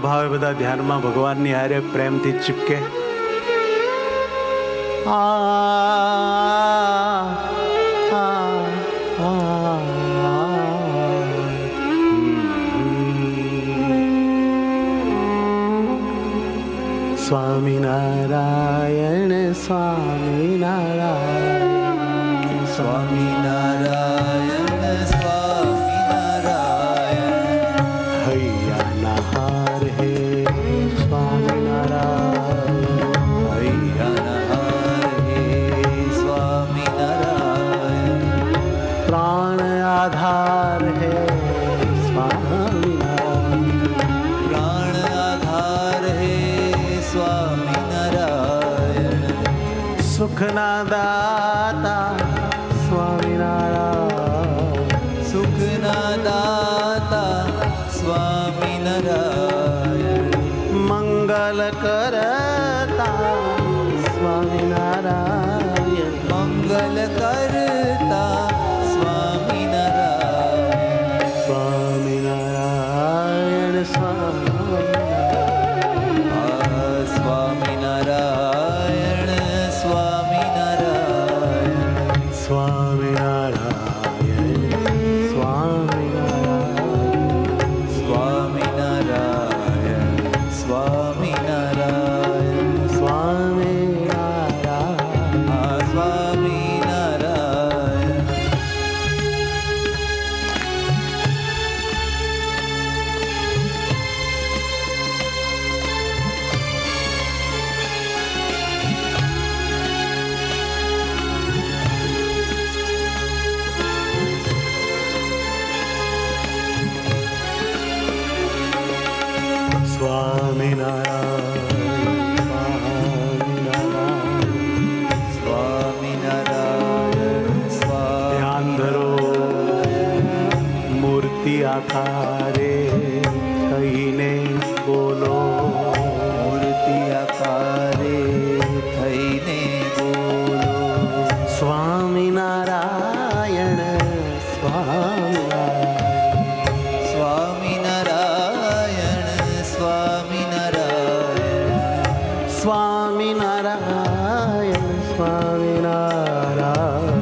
ભાવે બધા ધ્યાનમાં ભગવાનની હારે પ્રેમથી ચીપકે. સ્વામિનારાયણ સ્વામિનારાયણ સ્વામિનારાયણ સ્વામિનારાયણ હૈયાના હાર હે સ્વામિનારાયણ હૈયાના હાર હે સ્વામિનારાયણ પ્રાણ આધાર હે સ્વામિનારાયણ પ્રાણ આધાર હે સ્વામિનારાયણ સુખના દાતા સ્વામિનારાયણ સુખના દાતા સ્વામિનારાયણ મંગલ કરતા સ્વામિનારાયણ મંગલ કરતા સ્વામિનારાયણ સ્વામિનારાયણ સ્વામિનારાયણ સ્વામિનારાયણ સ્વામિનારાયણ સ્વામિનારાયણ સ્વામિનારાયણ સ્વામિનારાયણ સ્વામિનારાયણ સ્વામિનારાયણ સ્વામિનારાયણ ધ્યાન ધરો મૂર્તિ આકારે થઈને બોલો મૂર્તિ આકારે થઈને બોલો સ્વામિનારાયણ સ્વામિનારાયણ સ્વામિનારાયણ સ્વામિનારાયણ સ્વામિનારાયણ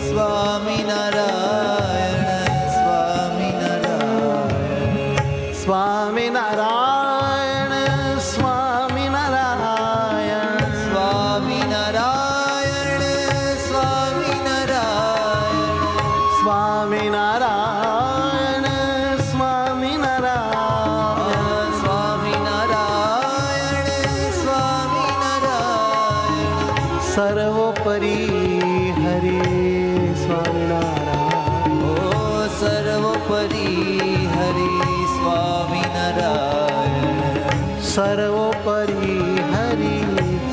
સ્વામિનારાયણ સ્વામિનારાયણ સ્વામિનારાયણ સ્વામિનારાયણ સ્વામિનારાયણ સ્વામિનારાયણ સ્વામિનારાયણ સ્વામિનારાયણ સર્વોપરી હરે સ્વામિનારાયણ ઓ સર્વોપરી હરિ સ્વામિનારાયણ સર્વોપરી હરિ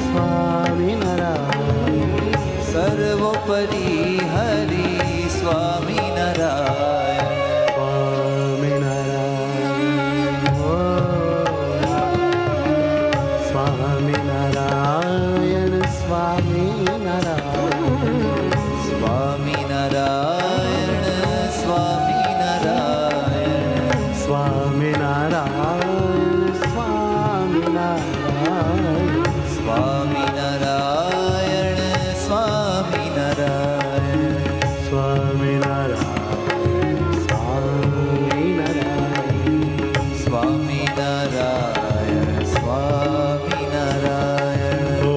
સ્વામિનારાયણ સર્વોપરી હરિ સ્વામિનારાયણ સ્વામિનારાયણ સ્વામિનારાયણ સ્વામિનારાયણ સ્વામિનારાયણ સ્વામિનારાયણ સ્વામિનારાયણ સ્વામિનારાયણ સ્વામિનારાયણ સ્વામિનારાયણ સ્વામિનારાયણ સ્વામિનારાયણ ઓ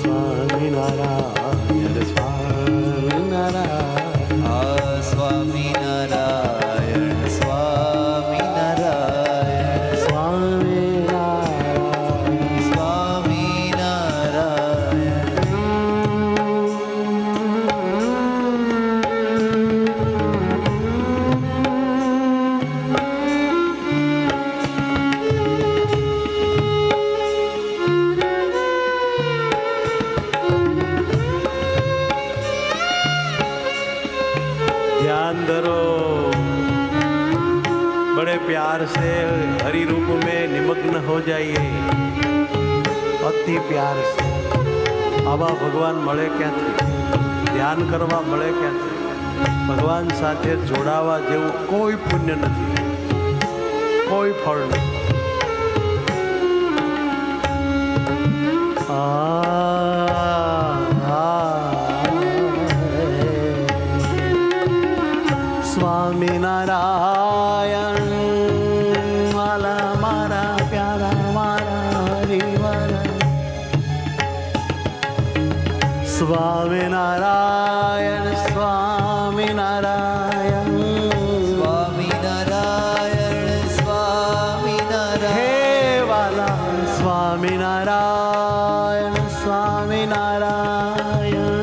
સ્વામિનારાયણ સ્વામિનારાયણ આ સ્વામિનારાયણ સ્વામિનારાયણ સ્વામિનારાયણ ध्यान धरो बड़े प्यार से हरि रूप में निमग्न हो जाइए अति प्यार से आवा भगवान મળે ક્યાંથી ધ્યાન કરવા મળે ક્યાંથી ભગવાન સાથે જોડાવા જેવું કોઈ પુણ્ય નથી કોઈ ફળ નથી સ્વામિનારાયણ વાલા મારા પ્યારા મારા હરિવરા સ્વામિનારાયણ સ્વામિનારાયણ સ્વામિનારાયણ સ્વામિનારાયણ હે વાલા સ્વામિનારાયણ સ્વામિનારાયણ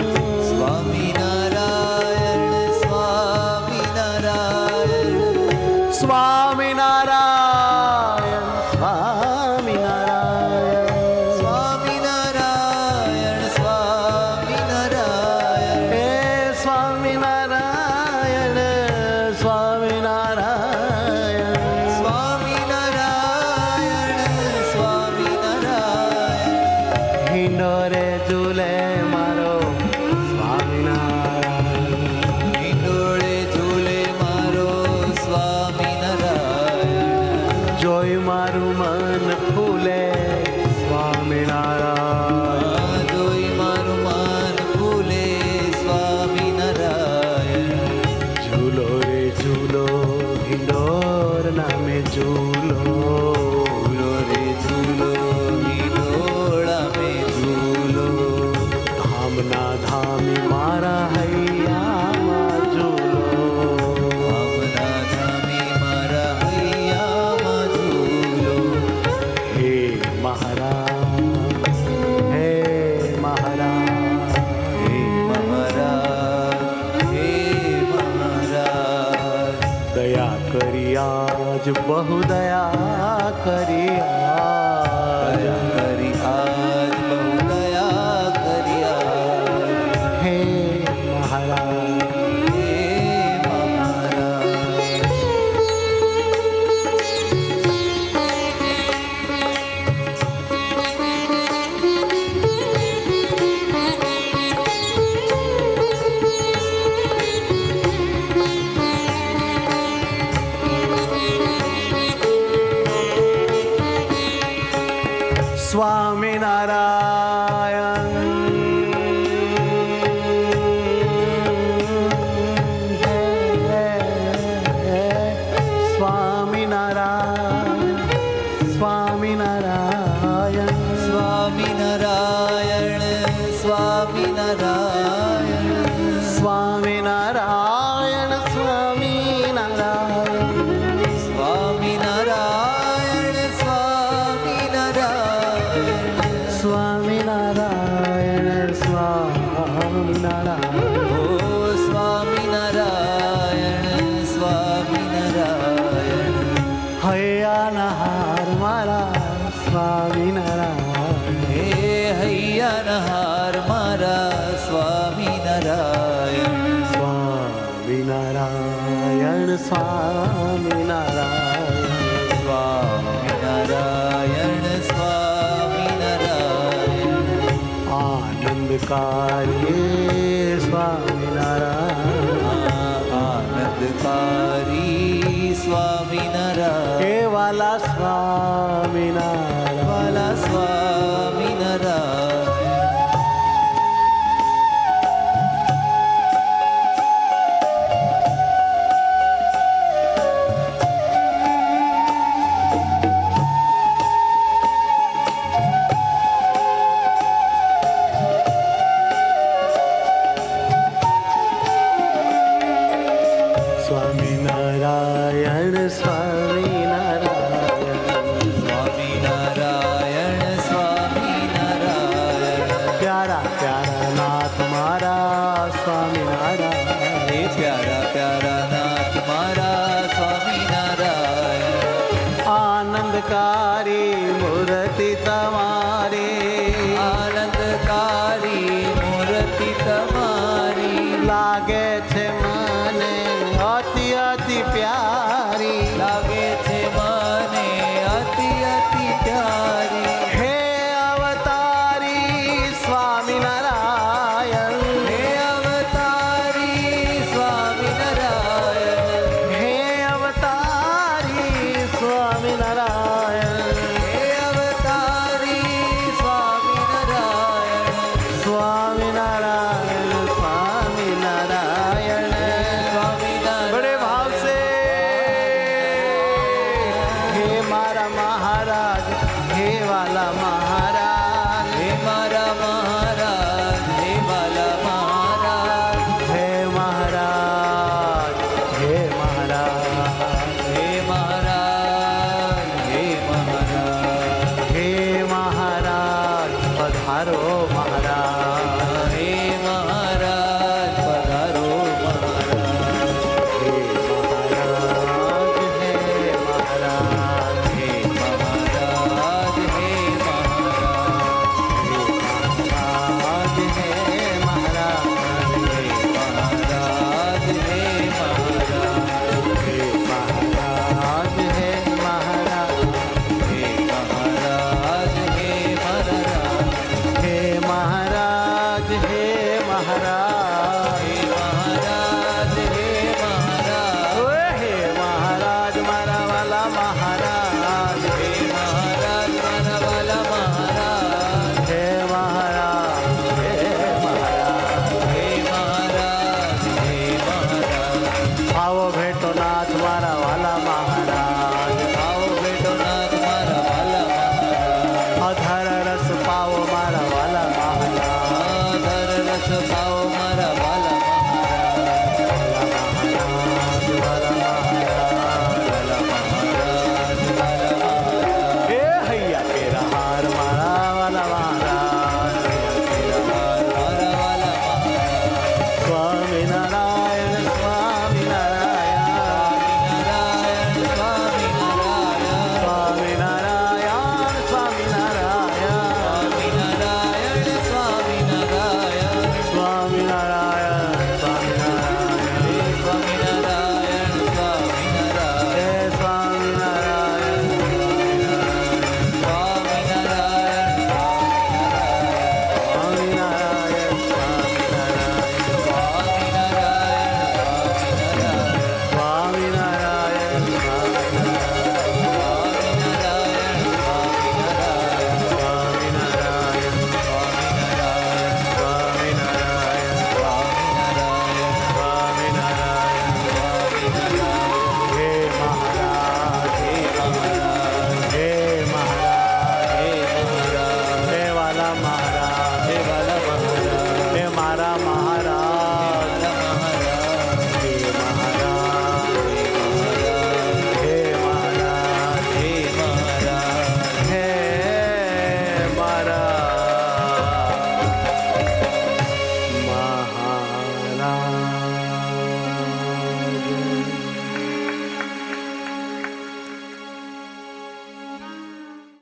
સ્વામિનારાયણ સ્વામિનારાયણ સ્વામિનારાયણ સ્વામિનારાયણ સ્વામિનારાયણ સ્વામિનારાયણ હે સ્વામિનારાયણ સ્વામિનારાયણ સ્વામિનારાયણ સ્વામિનારાયણ હિંડોરે ઝૂલે મારો સ્વામિનારાયણ હિંડોળે ઝૂલે મારો સ્વામિનારાયણ જોઈ મારું મન ફૂલે સ્વામિનારાયણ જોઈ મારું મન ફૂલે સ્વામિનારાયણ ઝૂલો રે ઝૂલો હિંડોર નામે ઝૂલો ઝૂલો રે ઝૂલો હિંડોળા મે ઝૂલો ધામના ધામી મારા હૈયામાં ઝૂલો ભાવના ધામી મારા હૈયામાં ઝૂલો હે મહારાજ હે મહારાજ હે મહારાજ હે મહારાજ દયા કરી આજ બહુ દયા કરી આજ દયા કરી આજ બહુ દયા કરી આજ હે મહારાજ હે મહારાજ સ્વામિનારાયણ સ્વામિનારાયણ સ્વામિનારાયણ સ્વામિનારાયણ સ્વામિનારાયણ સ્વામિનારાયણ સ્વામિનારાયણ સ્વામિનારાયણ સ્વામિનારાયણ સ્વામિનારાયણ સ્વામિનારાયણ ઓ સ્વામિનારાયણ સ્વામિનારાયણ હૈયાના હાર મારા સ્વામિનારાયણ હે હૈયાના હાર મારા સ્વામિનારાયણ સ્વામિનારાયણ સ્વામિનારાયણ સ્વામિનારાયણ સ્વામિનારાયણ આનંદકારી સ્વામિનારાયણ આનંદકારી સ્વામિનારાયણ હે વાલા સ્વામિનારાયણ વાલા સ્વામિનારાયણ સ્વામિનારાયણ સ્વામિનારાયણ સ્વામિનારાયણ સ્વામિનારાયણ પ્યારા પ્યારા નાથ મારા સ્વામિનારાયણ હે પ્યારા પ્યારા નાથ મારા સ્વામિનારાયણ આનંદકારી મૂર્તિ તમારી આનંદકારી મૂર્તિ તમારી લાગે છે મને અતિ અતિ પ્યારી લાગે છે મને અતિ અતિ પ્યારી હે અવતારી સ્વામિનારાયણ હે અવતારી સ્વામિનારાયણ હે અવતારી સ્વામિનારાયણ હે અવતારી સ્વામિનારાયણ સ્વામિનારાયણ